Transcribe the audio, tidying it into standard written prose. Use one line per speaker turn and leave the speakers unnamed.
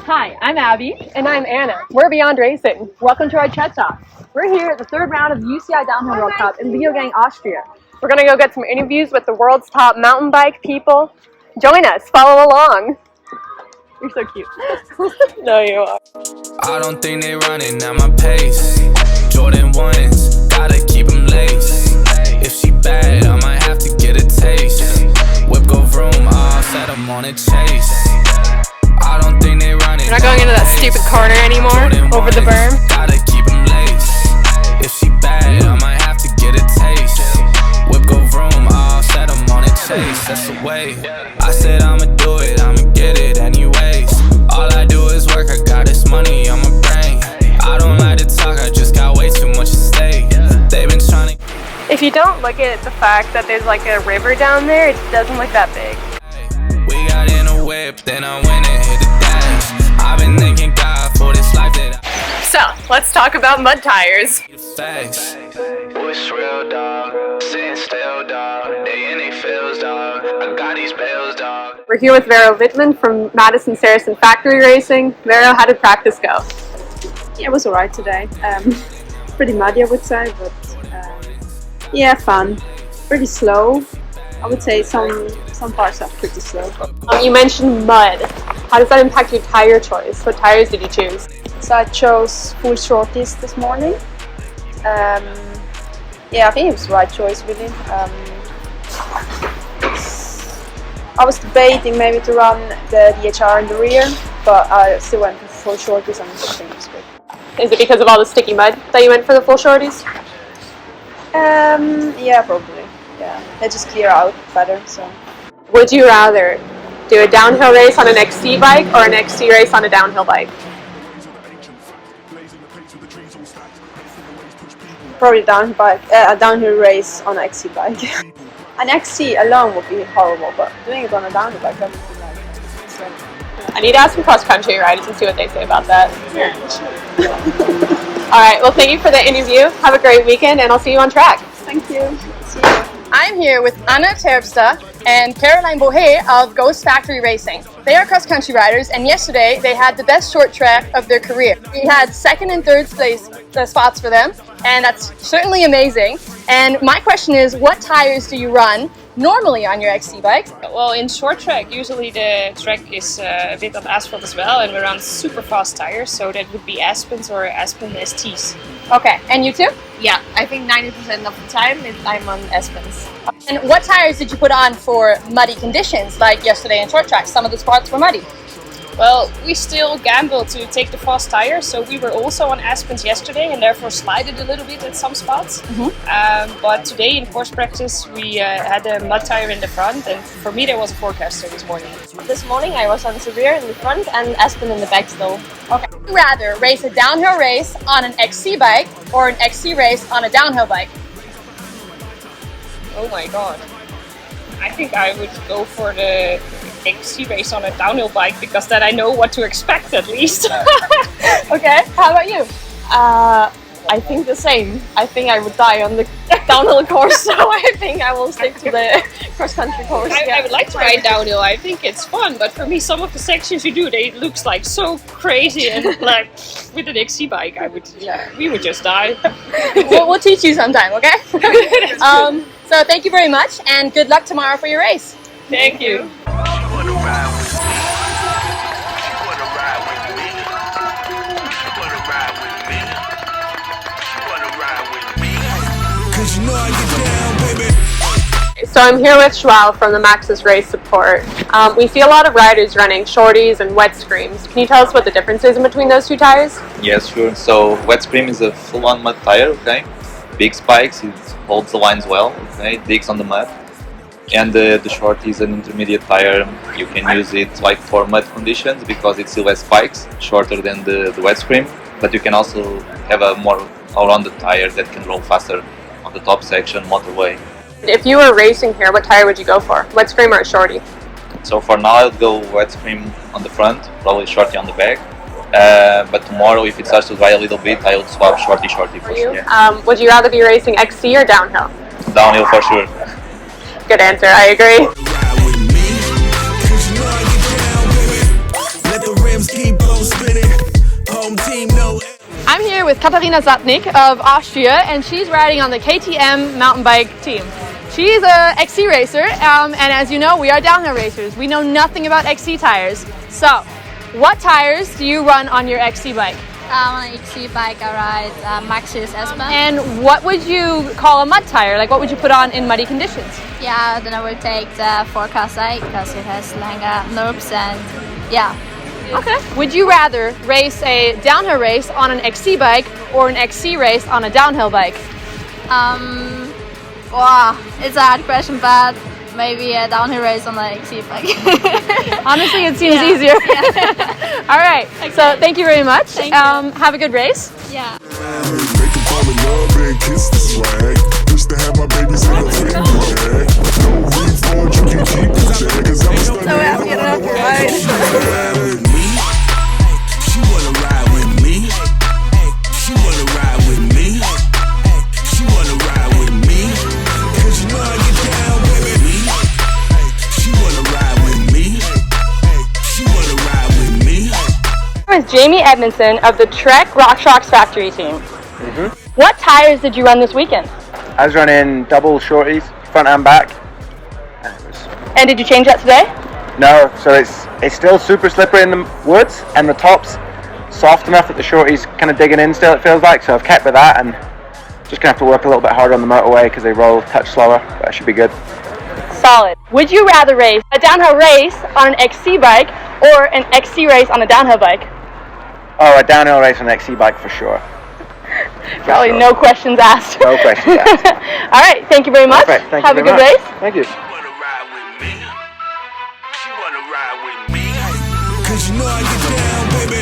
Hi, I'm Abby.
And I'm Anna. We're Beyond Racing. Welcome to our Chet Talk. We're here at the third round of the UCI Downhill World Cup in Leogang, Austria. We're going to go get some interviews with the world's top mountain bike people. Join us. Follow along. You're so cute. No, you are.
I don't think they running at my pace. Jordan 1s, gotta keep them laced. If she bad, I might have to get a taste. Whip go vroom, I'll set them on a chase. I don't think they running.
We're not going into that stupid corner anymore, over the berm.
Gotta keep them laced. If she bad, I might have to get a taste. Whip go vroom, I'll set them on a chase. That's the way. I said I'ma do it, I'ma get it anyways. All I do is work, I got this money on my brain. I don't like to talk, I just got way too much to say. They've been trying to.
If you don't look at the fact that there's like a river down there, it doesn't look that big.
We got in a whip, then I went and hit the dash. I've been thanking God for this life that
So, let's talk about mud tires.
Facts. What's real, dog? Sitting still, dog. They in they feels, dog. I got these bills, dog.
We're here with Vero Wittman from Madison Saracen Factory Racing. Vero, how did practice go?
Yeah, it was alright today. Pretty muddy, I would say, but yeah, fun. Pretty slow. I would say some parts are pretty slow.
You mentioned mud. How does that impact your tire choice? What tires did you choose?
So I chose full shorties this morning. Yeah, I think it was the right choice, really. I was debating maybe to run the DHR in the rear, but I still went for full shorties and I think it was good.
Is it because of all the sticky mud that you went for the full shorties?
Yeah, probably. Yeah, they just clear out better. So.
Would you rather do a downhill race on an XC bike or an XC race on a downhill bike?
Probably a downhill race on an XC bike. An XC alone would be horrible, but doing it on a downhill bike, that would be nice. So,
I need to ask some cross-country riders and see what they say about that.
yeah, sure.
All right, well, thank you for the interview. Have a great weekend, and I'll see you on track.
Thank you. See you.
I'm here with Anna Terpstra and Caroline Bohe of Ghost Factory Racing. They are cross-country riders, and yesterday they had the best short track of their career. We had second and third place spots for them, and that's certainly amazing. And my question is, what tires do you run normally on your XC bike?
Well, in short track, usually the track is a bit on asphalt as well, and we're on super fast tires, so that would be Aspens or Aspen STs.
Okay, and you too?
Yeah, I think 90% of the time I'm on Aspens.
And what tires did you put on for muddy conditions, like yesterday in short track? Some of the spots were muddy.
Well, we still gambled to take the fast tires, so we were also on Aspens yesterday and therefore slided a little bit at some spots. But today in course practice we had a mud tire in the front, and for me there was a forecaster this morning.
This morning I was on Severe in the front and Aspen in the back still.
Okay. Would you rather race a downhill race on an XC bike or an XC race on a downhill bike?
Oh my god. I think I would go for the XC race on a downhill bike because then I know what to expect at least.
Okay, how about you?
I think the same. I think I would die on the downhill course, so I think I will stick to the cross-country course.
I would like to ride downhill. I think it's fun, but for me some of the sections you do, they looks like so crazy, and like with an XC bike we would just die.
We'll teach you sometime, okay? So thank you very much and good luck tomorrow for your race.
Thank you.
So I'm here with Joao from the Maxxis Race Support. We see a lot of riders running shorties and wet screams. Can you tell us what the difference is in between those two tires?
Yes, sure. So wet scream is a full-on mud tire, okay? Big spikes, it holds the lines well, okay? It digs on the mud. And the shorty is an intermediate tire. You can use it like for mud conditions because it still has spikes, shorter than the wet scream. But you can also have a more all-rounded tire that can roll faster on the top section, motorway.
If you were racing here, what tire would you go for? Wet scream or a shorty?
So for now, I'd go wet scream on the front, probably shorty on the back. But tomorrow, if it starts to dry a little bit, I would swap shorty for sure. Yeah.
Would you rather be racing XC or downhill?
Downhill for sure.
Good answer, I agree.
Let the rims keep blowing.
I'm here with Katarina of Austria, and she's riding on the KTM mountain bike team. She's a XC racer, and as you know, we are downhill racers. We know nothing about XC tires. So, what tires do you run on your XC bike?
On an XC bike, I ride Maxxis Aspen.
And what would you call a mud tire? Like, what would you put on in muddy conditions?
Yeah, then I would take the 4K because it has longer loops and yeah.
Okay. Would you rather race a downhill race on an XC bike or an XC race on a downhill bike?
Wow, it's a hard question, but maybe a downhill race on the XC bike.
Honestly, it seems easier. Yeah. All right. Okay. So thank you very much.
Thank you.
Have a good race.
Yeah.
So happy enough to ride.
She wanna ride with me. She wanna ride with me. She wanna ride with me. 'Cause you know I get down, baby. She wanna ride with me. She wanna ride with me.
This is Jamie Edmondson of the Trek RockShox factory team. What tires did you run this weekend?
I was running double shorties, front and back.
And did you change that today?
No, so it's still super slippery in the woods, and the top's soft enough that the shorty's kind of digging in still, it feels like, so I've kept with that, and just gonna have to work a little bit harder on the motorway because they roll a touch slower, but I should be good.
Solid. Would you rather race a downhill race on an XC bike or an XC race on a downhill bike?
Oh, a downhill race on an XC bike for sure.
Probably no questions asked.
No questions asked.
All right, thank you very much.
Perfect. Thank
Have
you
a
very
good
much.
race.
Thank you.
She wanna ride with me. She wanna ride with me. 'Cause you know I get down, baby.